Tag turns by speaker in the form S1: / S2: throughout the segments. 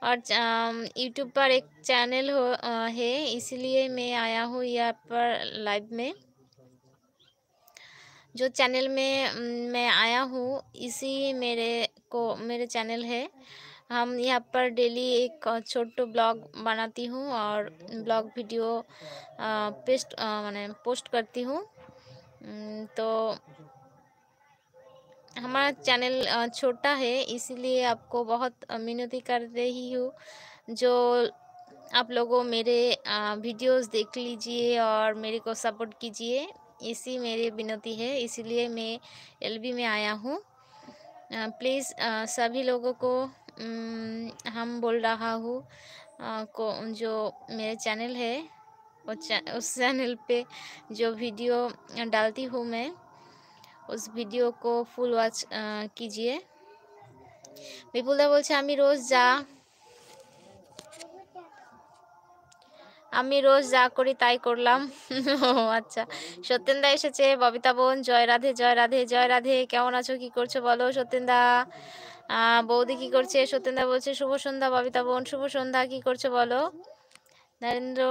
S1: और यूट्यूब पर एक चैनल है, इसलिए मैं आया हूँ यहाँ पर लाइव में। जो चैनल में मैं आया हूँ, इसी मेरे चैनल है। हम यहाँ पर डेली एक छोटो ब्लॉग बनाती हूँ और ब्लॉग वीडियो पोस्ट करती हूँ। तो हमारा चैनल छोटा है, इसीलिए आपको बहुत मिन्नती कर रही हूँ, जो आप लोगों मेरे वीडियोस देख लीजिए और मेरे को सपोर्ट कीजिए, इसी मेरी विनती है। इसीलिए मैं एलबी में आया हूँ। प्लीज़ सभी लोगों को हम बोल रहा हूँ को जो मेरे चैनल है उस चैनल पे जो वीडियो डालती हूँ मैं, उस वीडियो को फुल वॉच कीजिए। বিপুলদা বলছে আমি রোজ যা করি তাই করলাম। ও আচ্ছা, সত্যেনদা এসেছে। ববিতা বোন, জয় রাধে জয় রাধে জয় রাধে। কেমন আছো, কি করছো বলো সত্যেনদা? বৌদি কি করছে? সত্যেনদা বলছে শুভ সন্ধ্যা। ববিতা বোন শুভ সন্ধ্যা, কি করছো বলো? নরেন্দ্র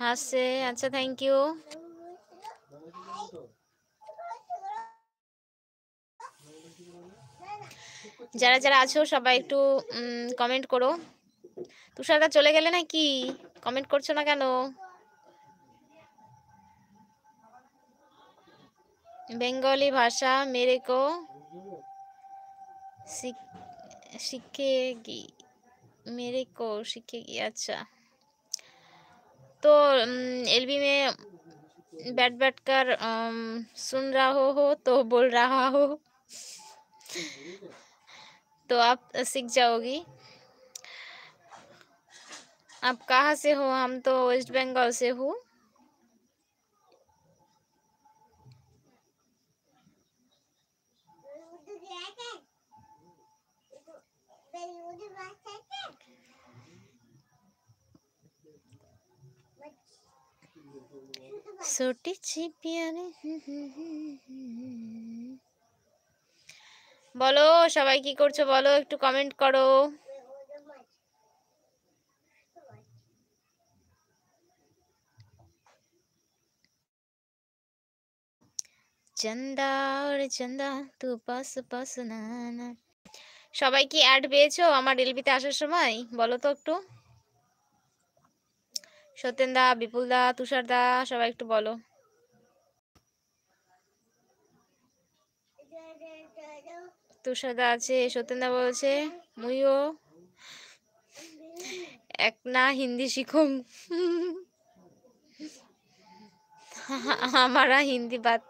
S1: হাসছে, আচ্ছা থ্যাংক ইউ। যারা যারা আছো সবাই একটু কমেন্ট করো। তুষারদা চলে গেলে নাকি? কমেন্ট করছো না কেন? বেঙ্গলি ভাষা मेरे को सीखेगी, मेरे को सीखेगी। अच्छा, तो एलबी में बैठ कर सुन रहा हो तो बोल रहा हो तो आप सीख जाओगी। आप कहाँ से हो? हम तो वेस्ट बंगाल से हूँ। छोटी सी प्यारी বলো সবাই কি করছো বলো, একটু কমেন্ট করো। চন্দা और চন্দা তু পাস পাস না না। সবাই কি অ্যাড পেয়েছো আমার এলবিতে আসার সময়? বলো তো একটু। সত্যেনদা, বিপুলদা, তুষারদা, সবাই একটু বলো। তুষারদা আছে, সত্যেনদা বলছে মুইও এক না হিন্দি শিখুম। हमारा हिंदी बात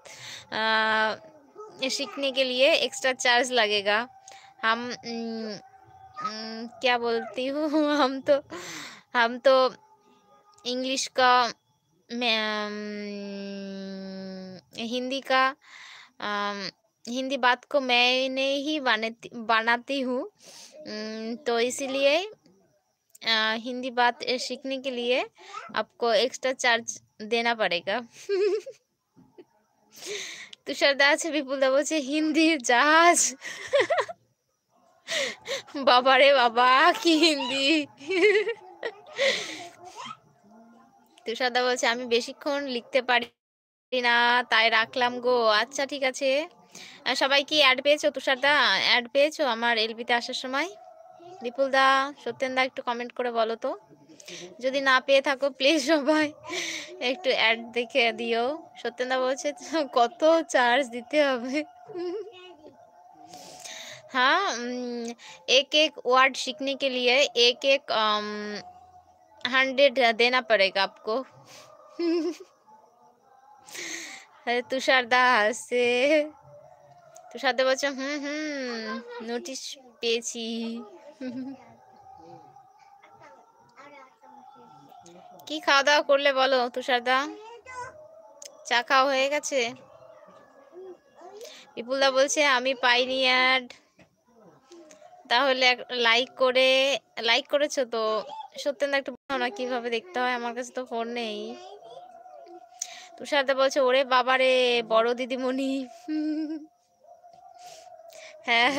S1: सीखने के लिए एक्स्ट्रा चार्ज लगेगा। हम क्या बोलती हूँ हम तो इंग्लिश का हिंदी का हिंदी बात को मैंने ही बनाती हूँ, तो इसीलिए हिंदी बात सीखने के लिए आपको एक्स्ट्रा चार्ज देना पड़ेगा। तुषारदा আছে, বিপুলদা বলছে হিন্দির জাহাজ। বাবারে বাবা, কি হিন্দি! তুষারদা বলছে আমি বেশিক্ষণ লিখতে পারি না, তাই রাখলাম গো। আচ্ছা ঠিক আছে। সবাই কি অ্যাড পেয়েছো? তুষারদা অ্যাড পেয়েছো আমার এলবিতে আসার সময়? বিপুলদা, সত্যেনদা একটু কমেন্ট করে বলো তো। যদি না পেয়ে থাকো প্লিজ সবাই একটু অ্যাড দেখে দিও। সত্যেনদা বলছে কত চার্জ দিতে হবে? हाँ, एक एक वर्ड सीखने के लिए एक एक 100 देना पड़ेगा आपको। তুষারদা হাসছে। তুষারদা বলছে নোটিশ পেয়েছি। কি খাওয়া দাওয়া করলে বলো তুষারদা? চা খাওয়া হয়ে গেছে? বিপুলদা বলছে আমি পাইনি অ্যাড। তাহলে লাইক করেছো তো? সত্যেনদা একটু বলো না কিভাবে দেখতে হয়, আমার কাছে তো ফোন নেই। তুষারদা বলছে ওরে বাবারে বড় দিদিমণি। হ্যাঁ,